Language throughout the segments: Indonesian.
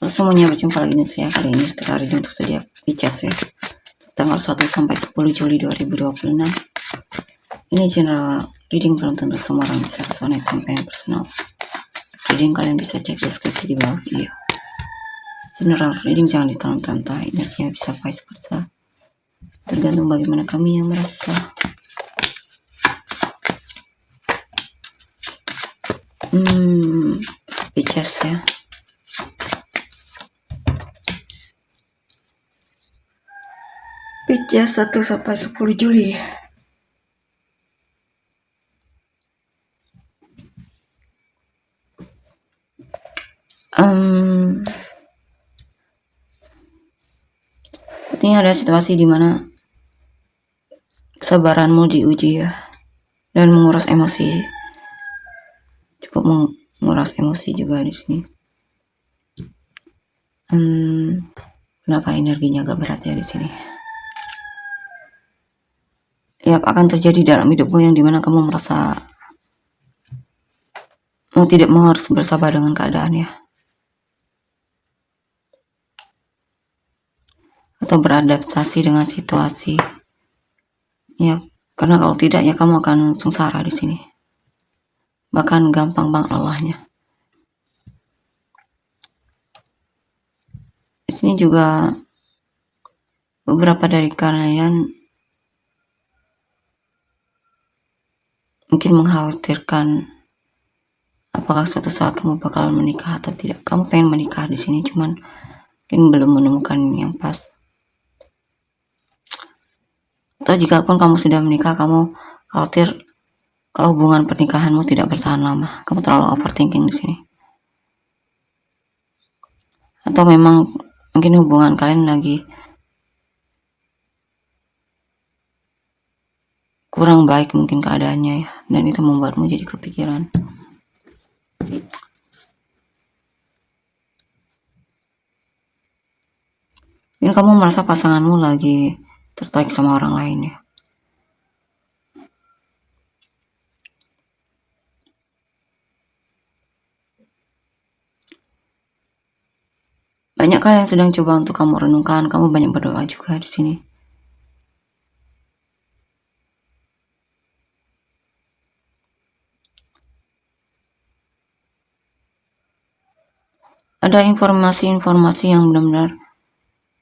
Semuanya, berjumpa lagi nih saya. Kali ini setelah reading untuk zodiak Pisces ya, tanggal 1 sampai 10 Juli 2026. Ini general reading, belum tentu semua orang bisa resonate sampai yang personal. Reading kalian bisa cek deskripsi di bawah video. General reading jangan ditonton-tonton, energinya bisa vice versa, tergantung bagaimana kami yang merasa. Pisces ya. Pisces 1 sampai 10 Juli. Ini ada situasi di mana kesabaranmu diuji ya, dan menguras emosi, cukup menguras emosi juga di sini. Kenapa energinya agak berat ya di sini? Ya, akan terjadi dalam hidupmu yang dimana kamu merasa mau tidak mau harus bersabar dengan keadaan ya, atau beradaptasi dengan situasi ya, karena kalau tidak ya kamu akan sengsara di sini, bahkan gampang banget lelahnya. Di sini juga beberapa dari kalian mungkin mengkhawatirkan apakah suatu saat kamu bakalan menikah atau tidak. Kamu pengen menikah di sini, cuman mungkin belum menemukan yang pas. Atau jika pun kamu sudah menikah, kamu khawatir kalau hubungan pernikahanmu tidak bertahan lama. Kamu terlalu overthinking di sini. Atau memang mungkin hubungan kalian lagi kurang baik mungkin keadaannya ya, dan itu membuatmu jadi kepikiran. Ini kamu merasa pasanganmu lagi tertarik sama orang lain ya. Banyak hal yang sedang coba untuk kamu renungkan. Kamu banyak berdoa juga di sini. Ada informasi-informasi yang benar-benar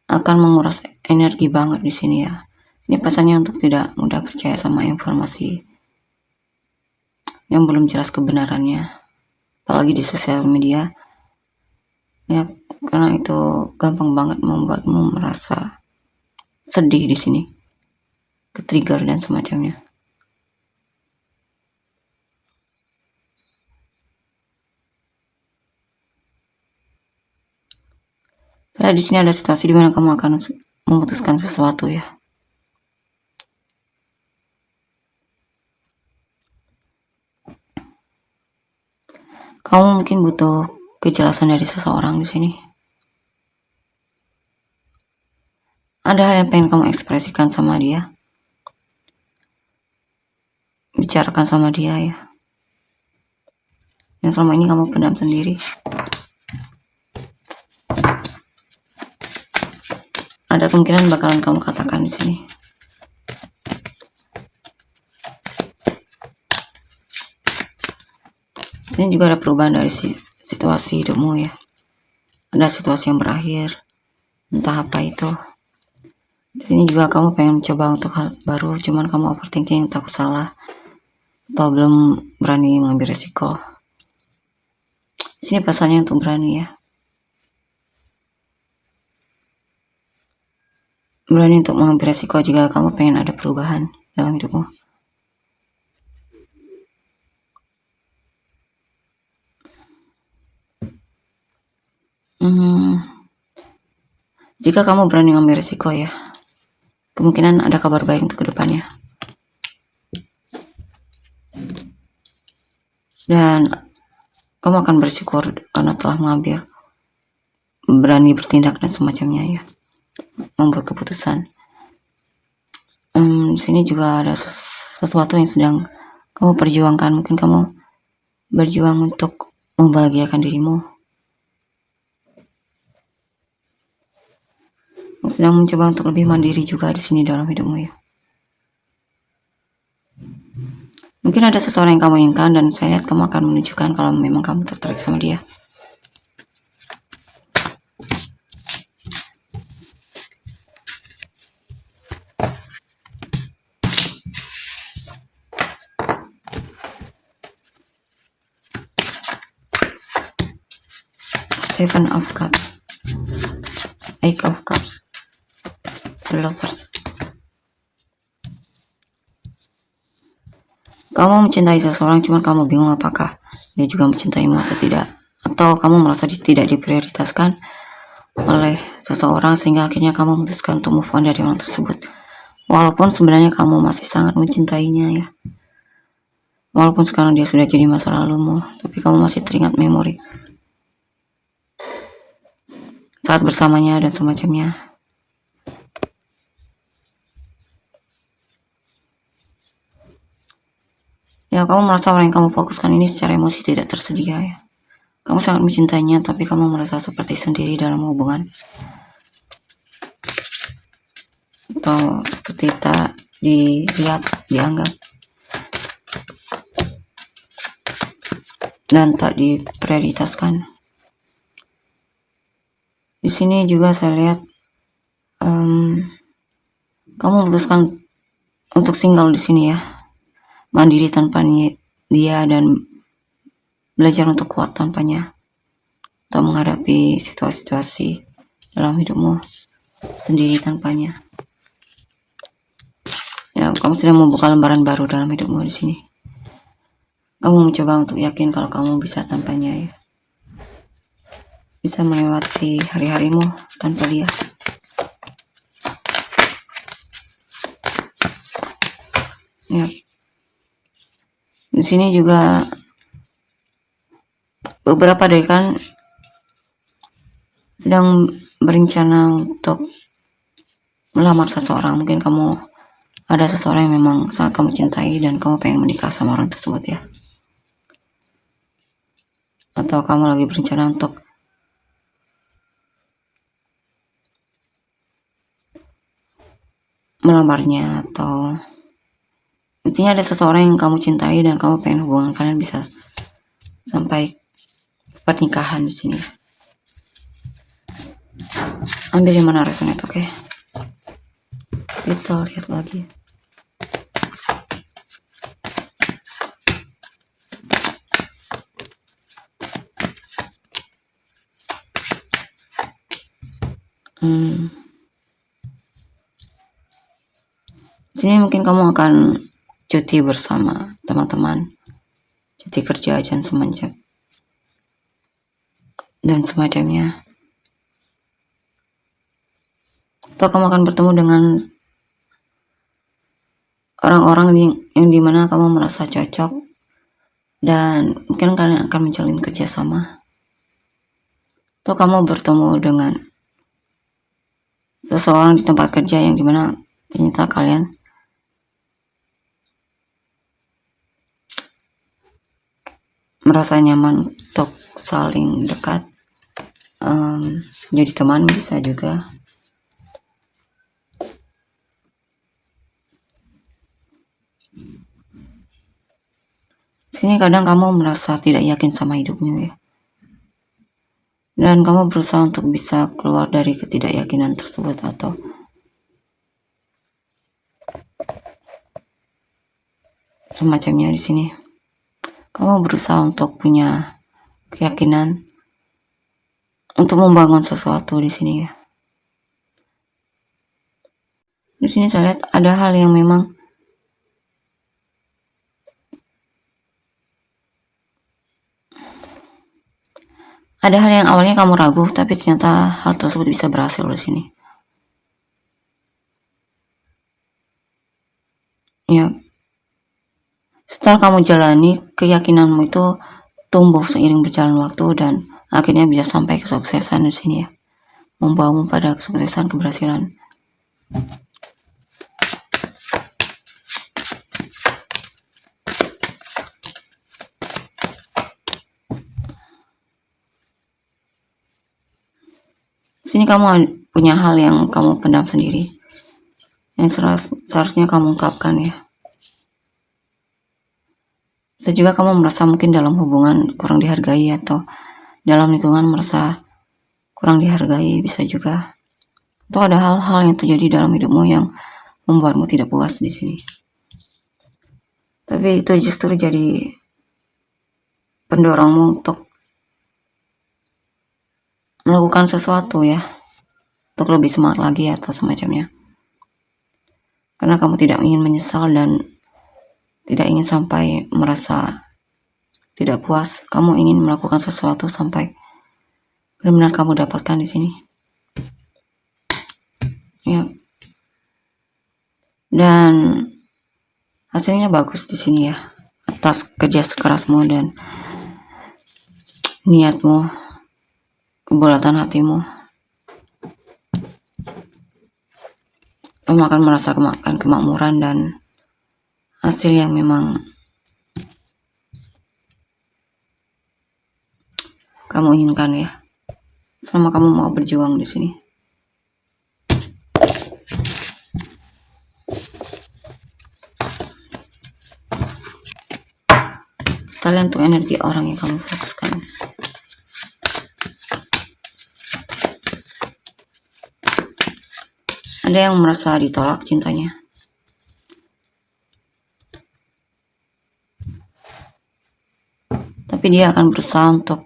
akan menguras energi banget di sini ya. Ini pesannya untuk tidak mudah percaya sama informasi yang belum jelas kebenarannya, apalagi di sosial media ya, karena itu gampang banget membuatmu merasa sedih di sini, ke-trigger dan semacamnya. Karena di sini ada situasi di mana kamu akan memutuskan sesuatu ya. Kamu mungkin butuh kejelasan dari seseorang di sini. Ada hal yang pengen kamu ekspresikan sama dia, bicarakan sama dia ya, yang selama ini kamu pendam sendiri. Ada kemungkinan bakalan kamu katakan di sini. Ini juga ada perubahan dari situasi hidupmu ya. Ada situasi yang berakhir, entah apa itu. Di sini juga kamu pengen mencoba untuk hal baru, cuman kamu overthinking, takut salah, atau belum berani mengambil resiko. Di sini pasalnya untuk berani ya. Berani untuk mengambil resiko jika kamu pengen ada perubahan dalam hidupmu. Jika kamu berani mengambil resiko ya, kemungkinan ada kabar baik untuk kedepannya. Dan kamu akan bersyukur karena telah mengambil, berani bertindak dan semacamnya ya, membuat keputusan. Di sini juga ada sesuatu yang sedang kamu perjuangkan. Mungkin kamu berjuang untuk membahagiakan dirimu, sedang mencoba untuk lebih mandiri juga di sini dalam hidupmu ya. Mungkin ada seseorang yang kamu inginkan dan saya lihat kamu akan menunjukkan kalau memang kamu tertarik sama dia. Seven of Cups, Eight of Cups, The Lovers. Kamu mencintai seseorang, cuma kamu bingung apakah dia juga mencintaimu atau tidak. Atau kamu merasa tidak diprioritaskan oleh seseorang sehingga akhirnya kamu memutuskan untuk move on dari orang tersebut. Walaupun sebenarnya kamu masih sangat mencintainya ya. Walaupun sekarang dia sudah jadi masa lalumu, tapi kamu masih teringat memori saat bersamanya dan semacamnya. Ya, kamu merasa orang yang kamu fokuskan ini secara emosi tidak tersedia ya. Kamu sangat mencintainya, tapi kamu merasa seperti sendiri dalam hubungan. Atau seperti tak dilihat, dianggap, dan tak diprioritaskan. Di sini juga saya lihat kamu memutuskan untuk single di sini ya, mandiri tanpa dia dan belajar untuk kuat tanpanya, atau menghadapi situasi-situasi dalam hidupmu sendiri tanpanya. Ya, kamu sedang membuka lembaran baru dalam hidupmu di sini. Kamu mencoba untuk yakin kalau kamu bisa tanpanya ya. Bisa melewati hari-harimu tanpa dia. Ya. Di sini juga beberapa dari kan sedang berencana untuk melamar seseorang. Mungkin kamu ada seseorang yang memang sangat kamu cintai dan kamu pengen menikah sama orang tersebut ya. Atau kamu lagi berencana untuk melamarnya, atau intinya ada seseorang yang kamu cintai dan kamu pengen hubungan kalian bisa sampai pernikahan di sini. Ambil yang mana resonate, oke? Kita lihat lagi. Sini mungkin kamu akan cuti bersama teman-teman, cuti kerja dan semacamnya. Atau kamu akan bertemu dengan orang-orang yang dimana kamu merasa cocok dan mungkin kalian akan menjalin kerjasama. Atau kamu bertemu dengan seseorang di tempat kerja yang dimana ternyata kalian merasa nyaman untuk saling dekat, jadi teman bisa juga. Sini kadang kamu merasa tidak yakin sama hidupmu ya, dan kamu berusaha untuk bisa keluar dari ketidakyakinan tersebut atau semacamnya. Di sini kamu berusaha untuk punya keyakinan untuk membangun sesuatu di sini ya. Di sini saya lihat ada hal yang memang awalnya kamu ragu, tapi ternyata hal tersebut bisa berhasil di sini. Ya, setelah kamu jalani, keyakinanmu itu tumbuh seiring berjalan waktu dan akhirnya bisa sampai kesuksesan di sini ya, membawamu pada kesuksesan, keberhasilan. Sini kamu punya hal yang kamu pendam sendiri, yang seharusnya kamu ungkapkan ya. Bisa juga kamu merasa mungkin dalam hubungan kurang dihargai atau dalam lingkungan merasa kurang dihargai, bisa juga. Atau ada hal-hal yang terjadi dalam hidupmu yang membuatmu tidak puas di sini. Tapi itu justru jadi pendorongmu untuk melakukan sesuatu ya, untuk lebih semangat lagi atau semacamnya. Karena kamu tidak ingin menyesal dan tidak ingin sampai merasa tidak puas. Kamu ingin melakukan sesuatu sampai benar-benar kamu dapatkan di sini. Ya. Dan hasilnya bagus di sini ya, atas kerja kerasmu dan niatmu, kebulatan hatimu. Kamu akan merasakan kemakmuran dan hasil yang memang kamu inginkan ya, selama kamu mau berjuang di sini. Kita lihat untuk energi orang yang kamu fokuskan. Ada yang merasa ditolak cintanya. Tapi dia akan berusaha untuk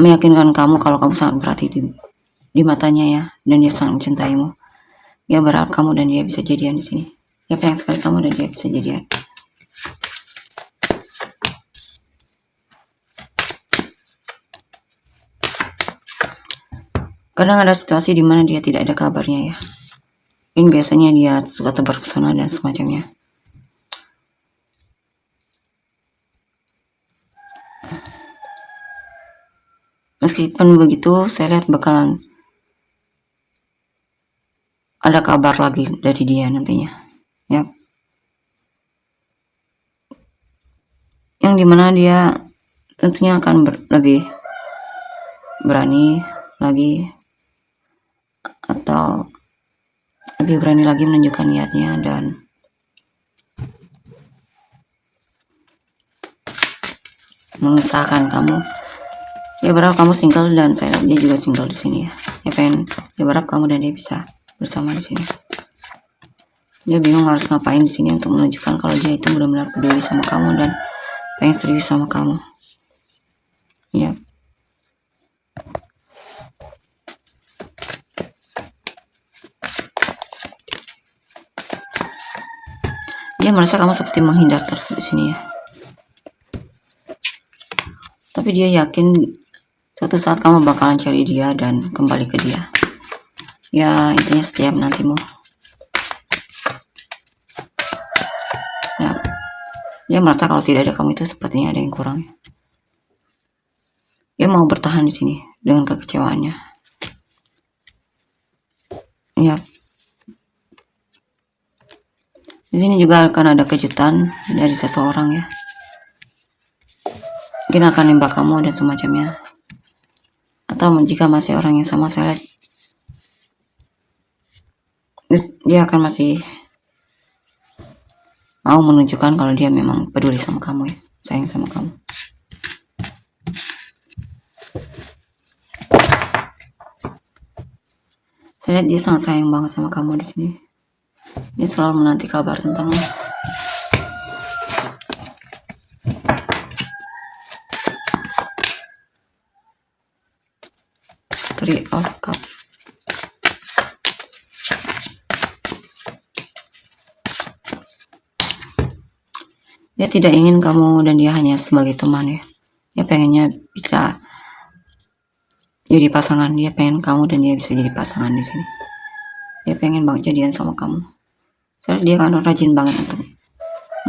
meyakinkan kamu kalau kamu sangat berarti di matanya ya, dan dia sangat mencintaimu. Dia berharap kamu dan dia bisa jadian di sini. Dia pengen sekali kamu dan dia bisa jadian. Kadang ada situasi di mana dia tidak ada kabarnya ya. Ini biasanya dia suka tebar pesona dan semacamnya. Meskipun begitu, saya lihat bakalan ada kabar lagi dari dia nantinya. Ya. Yang dimana dia tentunya akan lebih berani lagi, atau lebih berani lagi menunjukkan niatnya dan mengesahkan kamu. Dia berharap kamu single dan saya lihat dia juga single di sini ya. Dia berharap kamu dan dia bisa bersama di sini. Dia bingung harus ngapain di sini untuk menunjukkan kalau dia itu benar-benar peduli sama kamu dan pengen serius sama kamu. Ya. Dia merasa kamu seperti menghindar terus di sini ya. Tapi dia yakin suatu saat kamu bakalan cari dia dan kembali ke dia. Ya, intinya setiap nantimu. Ya. Dia merasa kalau tidak ada kamu itu sepertinya ada yang kurang. Dia mau bertahan di sini dengan kekecewaannya. Ya. Di sini juga akan ada kejutan dari seseorang ya. Mungkin akan nembak kamu dan semacamnya. Atau jika masih orang yang sama, saya lihat dia akan masih mau menunjukkan kalau dia memang peduli sama kamu ya, sayang sama kamu. Saya lihat dia sangat sayang banget sama kamu di sini. Dia selalu menanti kabar tentangmu. Three of Cups. Dia tidak ingin kamu dan dia hanya sebagai teman ya. Dia pengennya bisa jadi pasangan. Dia pengen kamu dan dia bisa jadi pasangan di sini. Dia pengen banget jadian sama kamu. Soalnya dia kan rajin banget untuk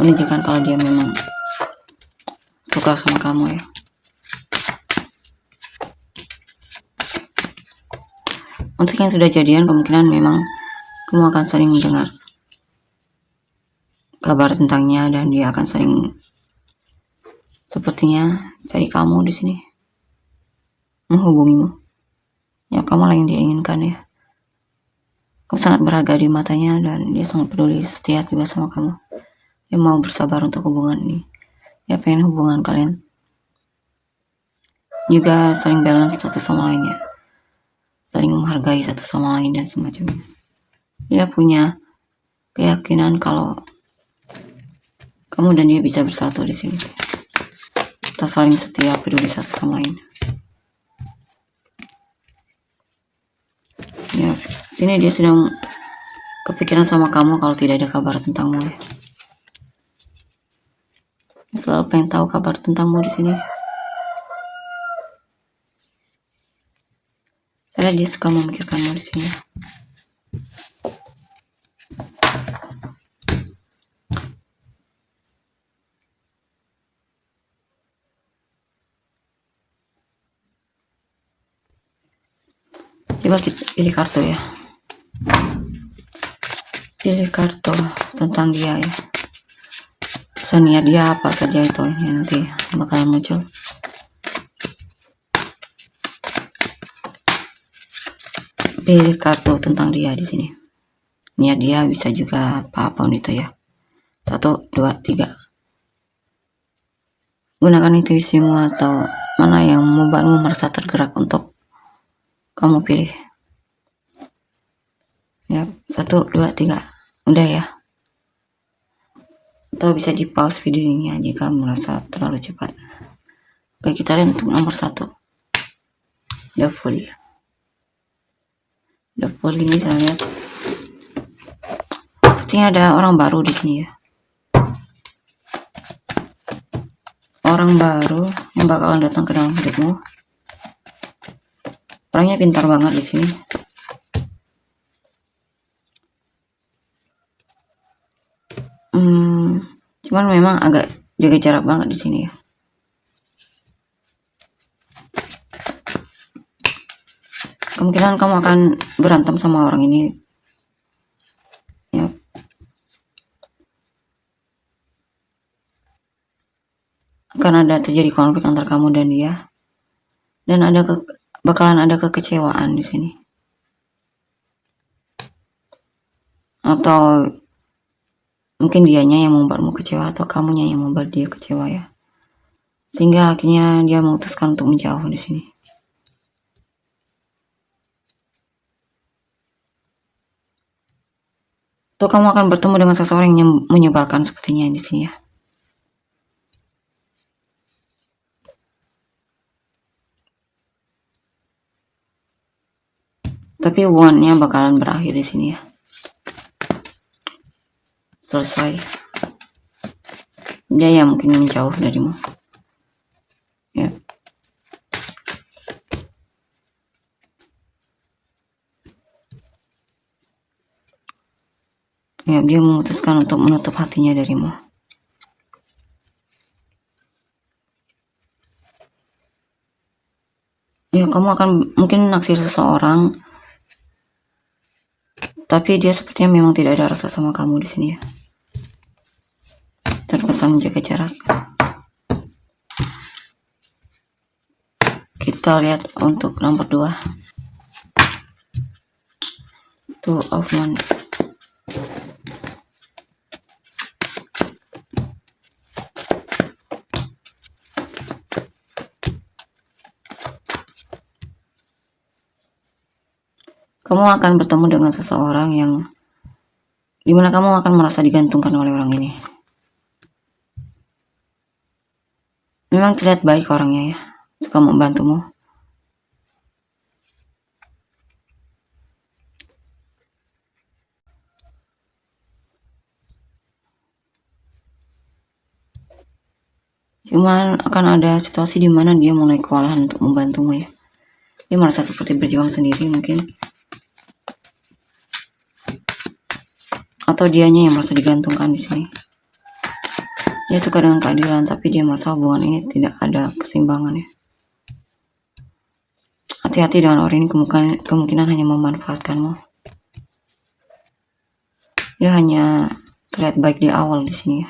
menunjukkan kalau dia memang suka sama kamu ya. Untuk yang sudah jadian, kemungkinan memang kamu akan sering mendengar kabar tentangnya dan dia akan sering sepertinya cari kamu di sini, menghubungimu. Ya, kamu lah yang dia inginkan ya. Kamu sangat berharga di matanya dan dia sangat peduli, setia juga sama kamu. Dia mau bersabar untuk hubungan ini. Dia pengen hubungan kalian juga saling balance satu sama lainnya, saling menghargai satu sama lain dan semacamnya. Dia punya keyakinan kalau kamu dan dia bisa bersatu di sini. Kita saling setia, peduli satu sama lain. Ya, ini dia sedang kepikiran sama kamu kalau tidak ada kabar tentangmu ya. Dia selalu pengen tahu kabar tentangmu di sini. Saya dia suka memikirkanmu di sini. Coba kita pilih kartu ya. Pilih kartu tentang dia ya. Niat dia apa saja itu yang nanti bakalan muncul. Pilih kartu tentang dia di sini. Niat dia bisa juga apapun itu ya. 1, 2, 3. Gunakan intuisimu atau mana yang membuatmu merasa tergerak untuk kamu pilih. Ya, 1, 2, 3. Udah ya. Atau bisa di pause video ini ya jika merasa terlalu cepat. Oke, kita lihat untuk nomor 1. The Fool. The Fool ini saya lihat sepertinya ada orang baru di sini ya. Orang baru yang bakalan datang ke dalam hidupmu. Orangnya pintar banget di sini. Cuman memang agak jaga jarak banget di sini ya. Kemungkinan kamu akan berantem sama orang ini. Ya. Akan ada terjadi konflik antara kamu dan dia. Dan bakalan ada kekecewaan di sini. Atau mungkin dianya yang membuatmu kecewa atau kamunya yang membuat dia kecewa ya. Sehingga akhirnya dia memutuskan untuk menjauh di sini. Atau kamu akan bertemu dengan seseorang yang menyebalkan sepertinya di sini ya. Tapi hubungannya bakalan berakhir di sini ya. Selesai. Dia yang mungkin menjauh darimu. Ya. Ya, dia memutuskan untuk menutup hatinya darimu. Ya, kamu akan mungkin naksir seseorang, tapi dia sepertinya memang tidak ada rasa sama kamu di sini ya. Terkesan menjaga jarak. Kita lihat untuk nomor 2. Two of Wands. Kamu akan bertemu dengan seseorang yang dimana kamu akan merasa digantungkan oleh orang ini. Memang terlihat baik orangnya ya, suka membantumu. Cuman akan ada situasi di mana dia mulai kewalahan untuk membantumu ya. Dia merasa seperti berjuang sendiri mungkin. Atau dianya yang merasa digantungkan di sini. Dia suka dengan keadilan, tapi dia merasa hubungan ini tidak ada keseimbangan ya. Hati-hati dengan orang ini, kemungkinan hanya memanfaatkanmu. Dia hanya terlihat baik di awal di sini ya.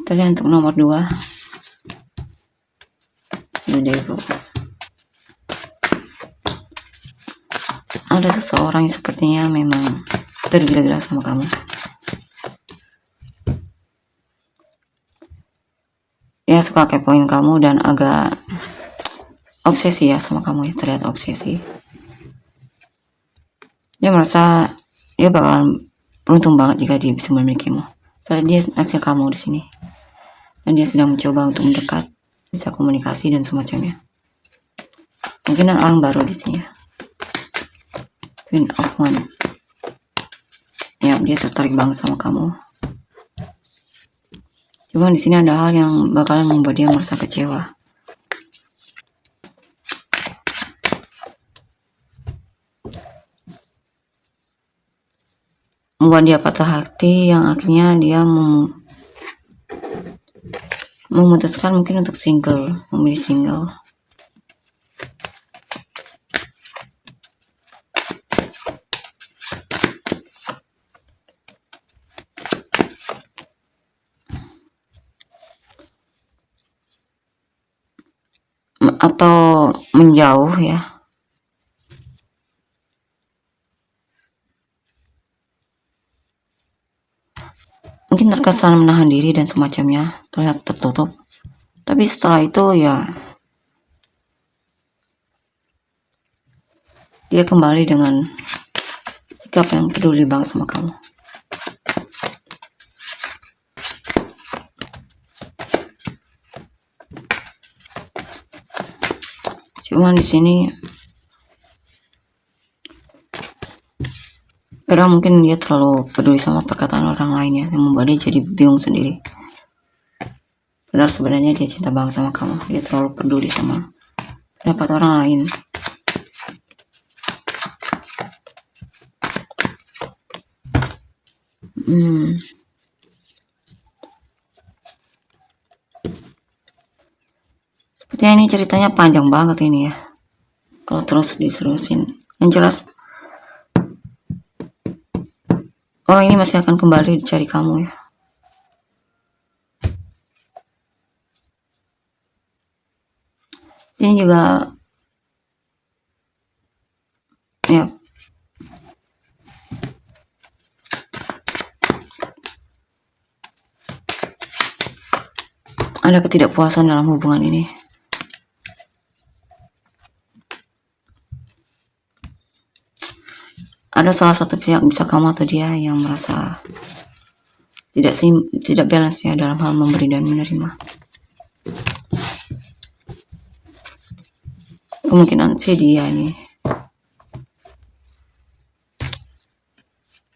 Kita lihat untuk nomor 2. the devil. Ada seseorang yang sepertinya memang tergila-gila sama kamu. Dia suka kepoin kamu dan agak obsesi ya sama kamu, ya, terlihat obsesi. Dia merasa dia bakalan beruntung banget jika dia bisa memilikimu. Soalnya dia hasil kamu di sini. Dan dia sedang mencoba untuk mendekat, bisa komunikasi dan semacamnya. Mungkin ada orang baru di sini ya. Queen of Wands. Ya, dia tertarik banget sama kamu. Cuma di sini ada hal yang bakalan membuat dia merasa kecewa. Membuat dia patah hati, yang akhirnya dia memutuskan mungkin untuk memilih single. Atau menjauh ya. Mungkin terkesan menahan diri dan semacamnya, terlihat tertutup. Tapi setelah itu ya dia kembali dengan sikap yang peduli banget sama kamu. Cuman di sini kadang mungkin dia terlalu peduli sama perkataan orang lain ya, yang membuat dia jadi bingung sendiri. Padahal sebenarnya dia cinta banget sama kamu. Dia terlalu peduli sama pendapat orang lain. Sepertinya ini ceritanya panjang banget ini ya, kalau terus diserusin. Yang jelas orang ini masih akan kembali dicari kamu ya. Ini juga ya, ada ketidakpuasan dalam hubungan ini. Ada salah satu pihak, bisa kamu atau dia, yang merasa tidak balance ya dalam hal memberi dan menerima. Kemungkinan sih dia ini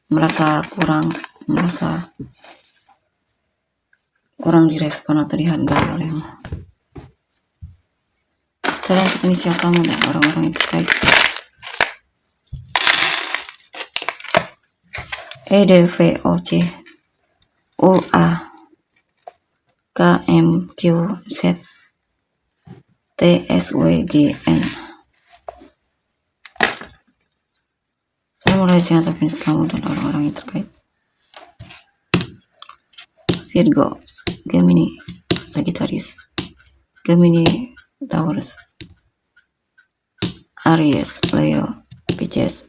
merasa kurang direspon atau dihargai olehmu. Kalian untuk inisial kamu dan orang-orang yang terkait. EDVOC UA KMQZ TSWGN. Saya mulai sinyal fans kamu dan orang-orang yang terkait. Virgo, Gemini, Sagittarius, Gemini, Taurus, Aries, Leo, Pisces,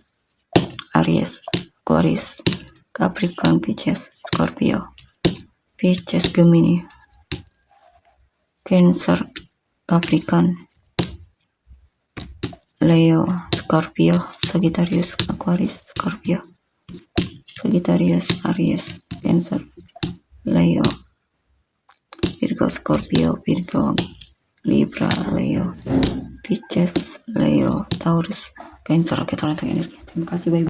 Aries, Aquarius, Capricorn, Pisces, Scorpio, Pisces, Gemini, Cancer, Capricorn, Leo, Scorpio, Sagittarius, Aquarius, Scorpio, Sagittarius, Aries, Cancer, Leo, Virgo, Scorpio, Virgo, Libra, Leo, Pisces, Leo, Taurus, Cancer. Oke, tolong energi. Terima kasih, bye.